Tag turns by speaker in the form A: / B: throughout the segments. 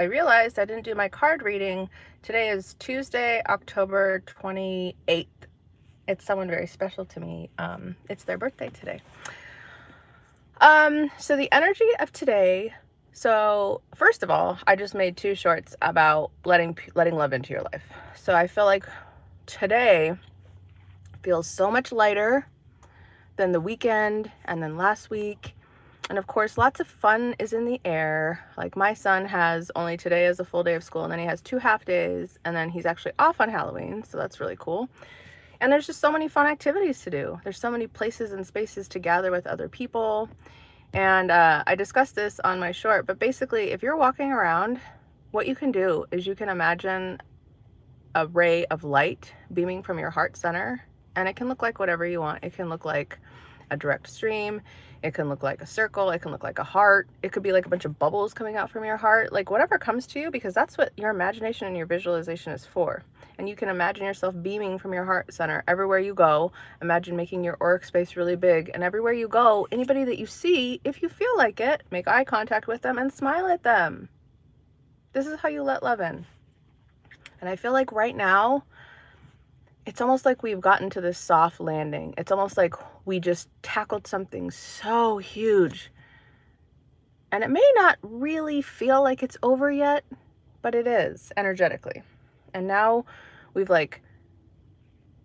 A: I realized I didn't do my card reading. Today is Tuesday, October 28th. It's someone very special to me. It's their birthday today. So the energy of today. So first of all, I just made 2 shorts about letting love into your life. So I feel like today feels so much lighter than the weekend and then last week. And of course, lots of fun is in the air. Like my son has only today is a full day of school, and then he has 2 half days, and then he's actually off on Halloween. So that's really cool. And there's just so many fun activities to do. There's so many places and spaces to gather with other people. And I discussed this on my short, but basically if you're walking around, what you can do is you can imagine a ray of light beaming from your heart center, and it can look like whatever you want. It can look like a direct stream. It can look like a circle. It can look like a heart. It could be like a bunch of bubbles coming out from your heart, like whatever comes to you, because that's what your imagination and your visualization is for. And you can imagine yourself beaming from your heart center everywhere you go. Imagine making your auric space really big, and everywhere you go, anybody that you see, if you feel like it, make eye contact with them and smile at them. This is how you let love in. And I feel like right now, it's almost like we've gotten to this soft landing. It's almost like we just tackled something so huge. And it may not really feel like it's over yet, but it is energetically. And now we've like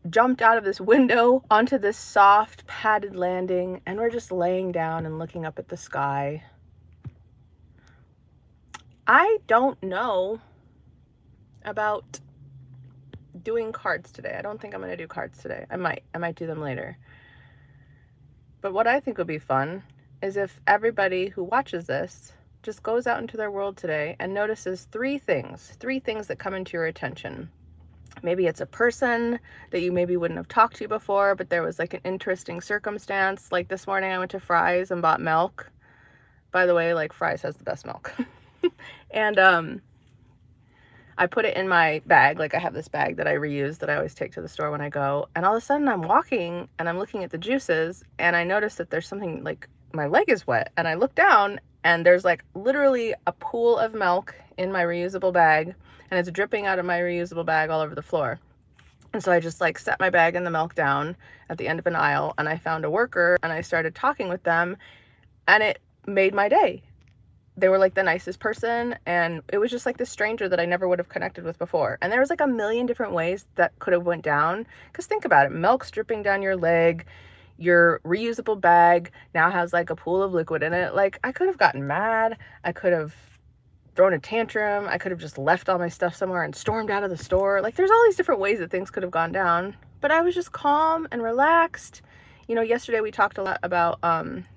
A: jumped out of this window onto this soft padded landing, and we're just laying down and looking up at the sky. I don't know about doing cards today. I don't think I'm going to do cards today. I might do them later. But what I think would be fun is if everybody who watches this just goes out into their world today and notices 3 things that come into your attention. Maybe it's a person that you maybe wouldn't have talked to before, but there was like an interesting circumstance. Like this morning I went to Fry's and bought milk. By the way, like Fry's has the best milk. And I put it in my bag. Like I have this bag that I reuse that I always take to the store when I go. And all of a sudden I'm walking and I'm looking at the juices, and I notice that there's something, like my leg is wet, and I look down and there's like literally a pool of milk in my reusable bag, and it's dripping out of my reusable bag all over the floor. And so I just like set my bag and the milk down at the end of an aisle, and I found a worker and I started talking with them, and it made my day. They were like the nicest person, and it was just like this stranger that I never would have connected with before. And there was like a million different ways that could have went down, because think about it, milk's dripping down your leg, your reusable bag now has like a pool of liquid in it. Like I could have gotten mad, I could have thrown a tantrum, I could have just left all my stuff somewhere and stormed out of the store. Like there's all these different ways that things could have gone down, but I was just calm and relaxed. You know, yesterday we talked a lot about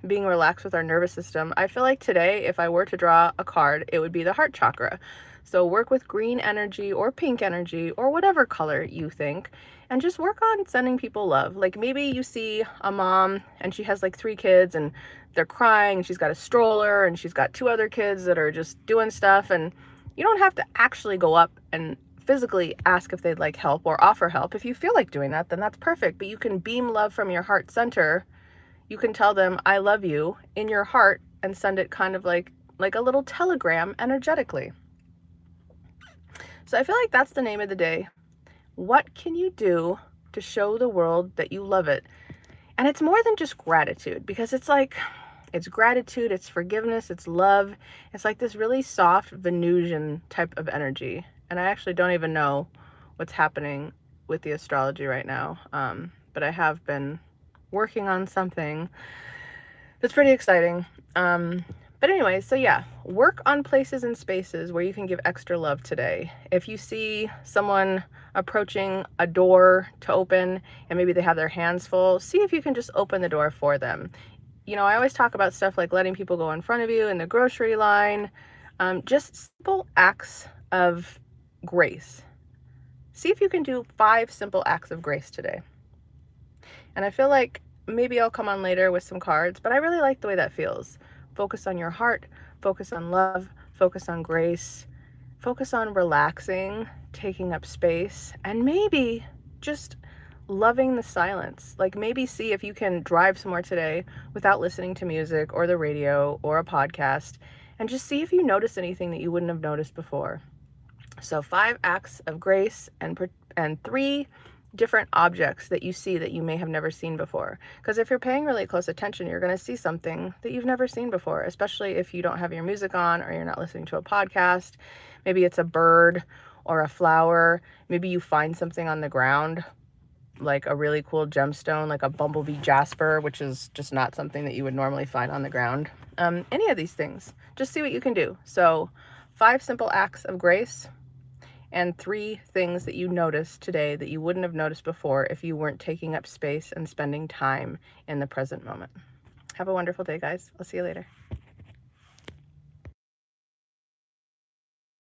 A: being relaxed with our nervous system. I feel like today, if I were to draw a card, it would be the heart chakra. So work with green energy or pink energy or whatever color you think, and just work on sending people love. Like maybe you see a mom and she has like 3 kids and they're crying, and she's got a stroller and she's got 2 other kids that are just doing stuff, and you don't have to actually go up and physically ask if they'd like help or offer help. If you feel like doing that, then that's perfect. But you can beam love from your heart center. You can tell them I love you in your heart and send it kind of like a little telegram energetically. So I feel like that's the name of the day. What can you do to show the world that you love it? And it's more than just gratitude, because it's like, it's gratitude, it's forgiveness, it's love. It's like this really soft Venusian type of energy. And I actually don't even know what's happening with the astrology right now. But I have been working on something that's pretty exciting. But anyway, so yeah, work on places and spaces where you can give extra love today. If you see someone approaching a door to open and maybe they have their hands full, see if you can just open the door for them. You know, I always talk about stuff like letting people go in front of you in the grocery line. Just simple acts of grace. See if you can do 5 simple acts of grace today. And I feel like maybe I'll come on later with some cards, but I really like the way that feels. Focus on your heart, focus on love, focus on grace, focus on relaxing, taking up space, and maybe just loving the silence. Like maybe see if you can drive somewhere today without listening to music or the radio or a podcast, and just see if you notice anything that you wouldn't have noticed before. So 5 acts of grace and 3 different objects that you see that you may have never seen before. Because if you're paying really close attention, you're going to see something that you've never seen before, especially if you don't have your music on or you're not listening to a podcast. Maybe it's a bird or a flower. Maybe you find something on the ground, like a really cool gemstone, like a bumblebee jasper, which is just not something that you would normally find on the ground. Any of these things, just see what you can do. So 5 simple acts of grace and 3 things that you noticed today that you wouldn't have noticed before if you weren't taking up space and spending time in the present moment. Have a wonderful day, guys. I'll see you later.